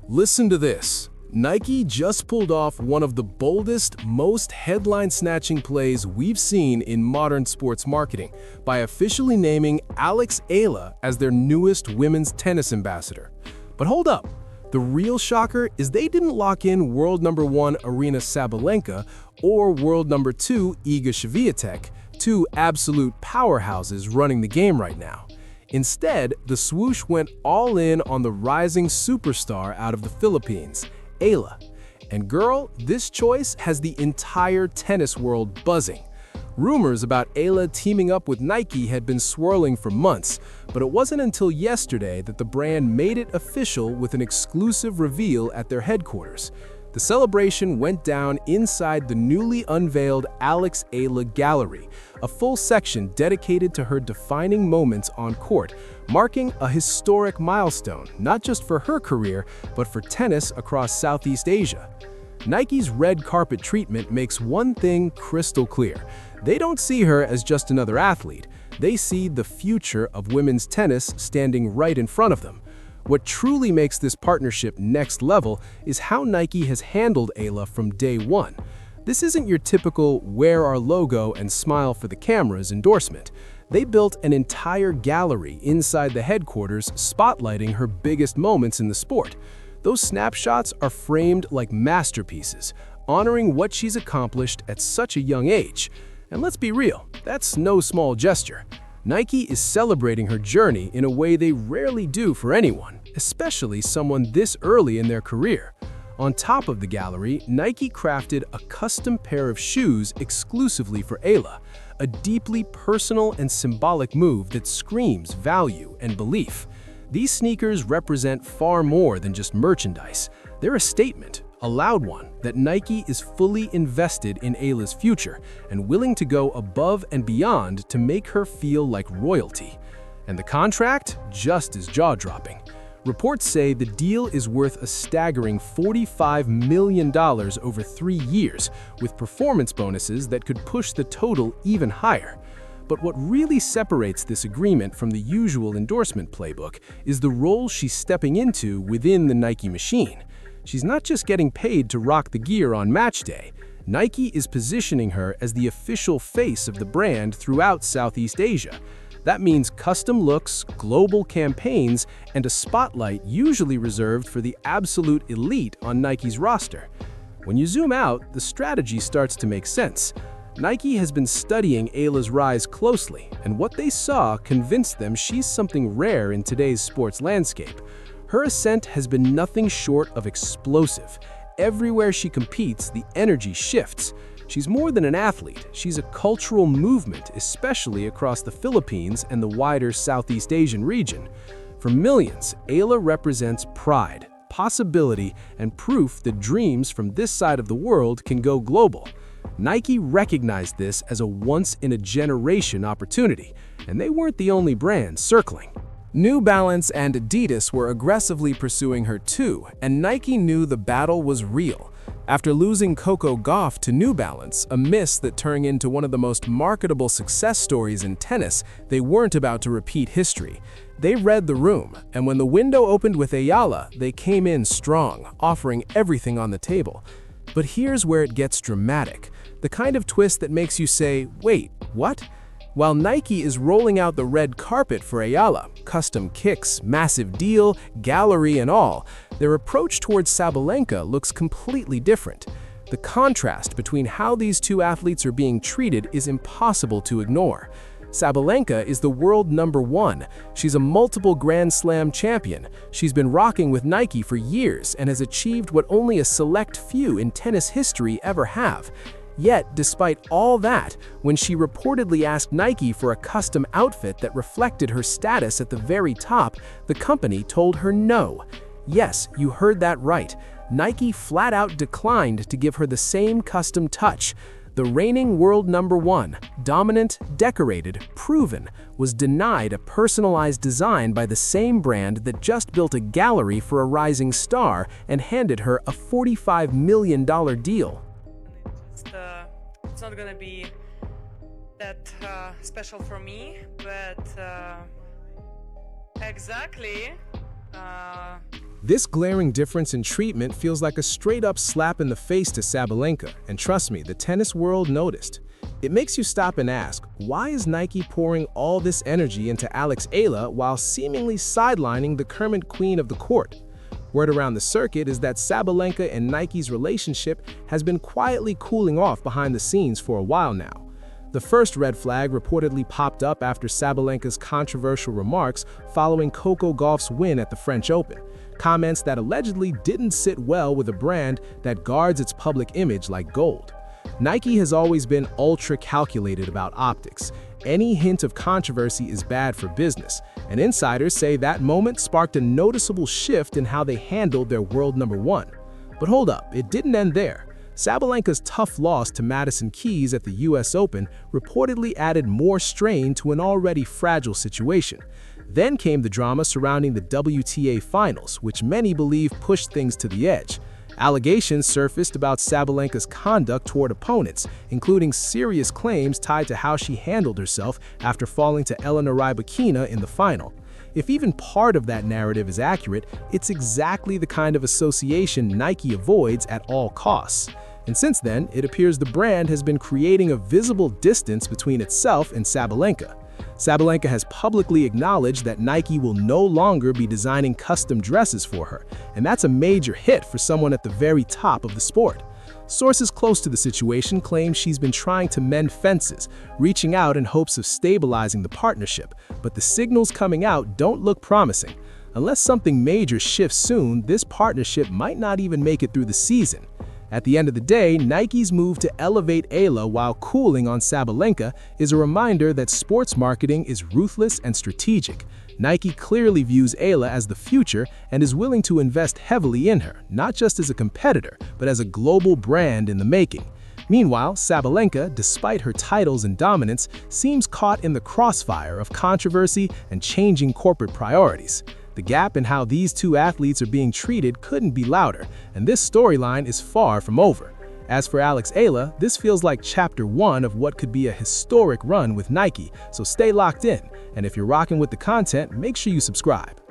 Listen to this. Nike just pulled off one of the boldest, most headline-snatching plays we've seen in modern sports marketing by officially naming Alex Eala as their newest women's tennis ambassador. But hold up. The real shocker is they didn't lock in world number 1 Aryna Sabalenka or world number 2 Iga Swiatek, two absolute powerhouses running the game right now. Instead, the swoosh went all in on the rising superstar out of the Philippines, Eala. And girl, this choice has the entire tennis world buzzing. Rumors about Eala teaming up with Nike had been swirling for months, but it wasn't until yesterday that the brand made it official with an exclusive reveal at their headquarters. The celebration went down inside the newly unveiled Alex Eala Gallery, a full section dedicated to her defining moments on court, marking a historic milestone, not just for her career, but for tennis across Southeast Asia. Nike's red carpet treatment makes one thing crystal clear. They don't see her as just another athlete. They see the future of women's tennis standing right in front of them. What truly makes this partnership next level is how Nike has handled Eala from day one. This isn't your typical wear our logo and smile for the cameras endorsement. They built an entire gallery inside the headquarters spotlighting her biggest moments in the sport. Those snapshots are framed like masterpieces, honoring what she's accomplished at such a young age. And let's be real, that's no small gesture. Nike is celebrating her journey in a way they rarely do for anyone, especially someone this early in their career. On top of the gallery, Nike crafted a custom pair of shoes exclusively for Eala, a deeply personal and symbolic move that screams value and belief. These sneakers represent far more than just merchandise. They're a statement, a loud one, that Nike is fully invested in Eala's future and willing to go above and beyond to make her feel like royalty. And the contract just as jaw-dropping. Reports say the deal is worth a staggering $45 million over 3 years, with performance bonuses that could push the total even higher. But what really separates this agreement from the usual endorsement playbook is the role she's stepping into within the Nike machine. She's not just getting paid to rock the gear on match day. Nike is positioning her as the official face of the brand throughout Southeast Asia. That means custom looks, global campaigns, and a spotlight usually reserved for the absolute elite on Nike's roster. When you zoom out, the strategy starts to make sense. Nike has been studying Eala's rise closely, and what they saw convinced them she's something rare in today's sports landscape. Her ascent has been nothing short of explosive. Everywhere she competes, the energy shifts. She's more than an athlete, she's a cultural movement, especially across the Philippines and the wider Southeast Asian region. For millions, Eala represents pride, possibility, and proof that dreams from this side of the world can go global. Nike recognized this as a once-in-a-generation opportunity, and they weren't the only brand circling. New Balance and Adidas were aggressively pursuing her too, and Nike knew the battle was real. After losing Coco Gauff to New Balance, a miss that turned into one of the most marketable success stories in tennis, they weren't about to repeat history. They read the room, and when the window opened with Eala, they came in strong, offering everything on the table. But here's where it gets dramatic, the kind of twist that makes you say, wait, what? While Nike is rolling out the red carpet for Eala, custom kicks, massive deal, gallery and all, their approach towards Sabalenka looks completely different. The contrast between how these two athletes are being treated is impossible to ignore. Sabalenka is the world #1. She's a multiple Grand Slam champion. She's been rocking with Nike for years and has achieved what only a select few in tennis history ever have. Yet, despite all that, when she reportedly asked Nike for a custom outfit that reflected her status at the very top, the company told her no. Yes, you heard that right. Nike flat out declined to give her the same custom touch. The reigning world #1, dominant, decorated, proven, was denied a personalized design by the same brand that just built a gallery for a rising star and handed her a $45 million deal. It's not gonna be that special for me, but exactly This glaring difference in treatment feels like a straight-up slap in the face to Sabalenka, and trust me, the tennis world noticed. It makes you stop and ask, why is Nike pouring all this energy into Alex Eala while seemingly sidelining the current queen of the court? Word around the circuit is that Sabalenka and Nike's relationship has been quietly cooling off behind the scenes for a while now. The first red flag reportedly popped up after Sabalenka's controversial remarks following Coco Gauff's win at the French Open, comments that allegedly didn't sit well with a brand that guards its public image like gold. Nike has always been ultra-calculated about optics. Any hint of controversy is bad for business, and insiders say that moment sparked a noticeable shift in how they handled their world number one. But hold up, it didn't end there. Sabalenka's tough loss to Madison Keys at the US Open reportedly added more strain to an already fragile situation. Then came the drama surrounding the WTA Finals, which many believe pushed things to the edge. Allegations surfaced about Sabalenka's conduct toward opponents, including serious claims tied to how she handled herself after falling to Elena Rybakina in the final. If even part of that narrative is accurate, it's exactly the kind of association Nike avoids at all costs. And since then, it appears the brand has been creating a visible distance between itself and Sabalenka. Sabalenka has publicly acknowledged that Nike will no longer be designing custom dresses for her, and that's a major hit for someone at the very top of the sport. Sources close to the situation claim she's been trying to mend fences, reaching out in hopes of stabilizing the partnership, but the signals coming out don't look promising. Unless something major shifts soon, this partnership might not even make it through the season. At the end of the day, Nike's move to elevate Eala while cooling on Sabalenka is a reminder that sports marketing is ruthless and strategic. Nike clearly views Eala as the future and is willing to invest heavily in her, not just as a competitor, but as a global brand in the making. Meanwhile, Sabalenka, despite her titles and dominance, seems caught in the crossfire of controversy and changing corporate priorities. The gap in how these two athletes are being treated couldn't be louder, and this storyline is far from over. As for Alex Eala, this feels like chapter 1 of what could be a historic run with Nike, so stay locked in, and if you're rocking with the content, make sure you subscribe.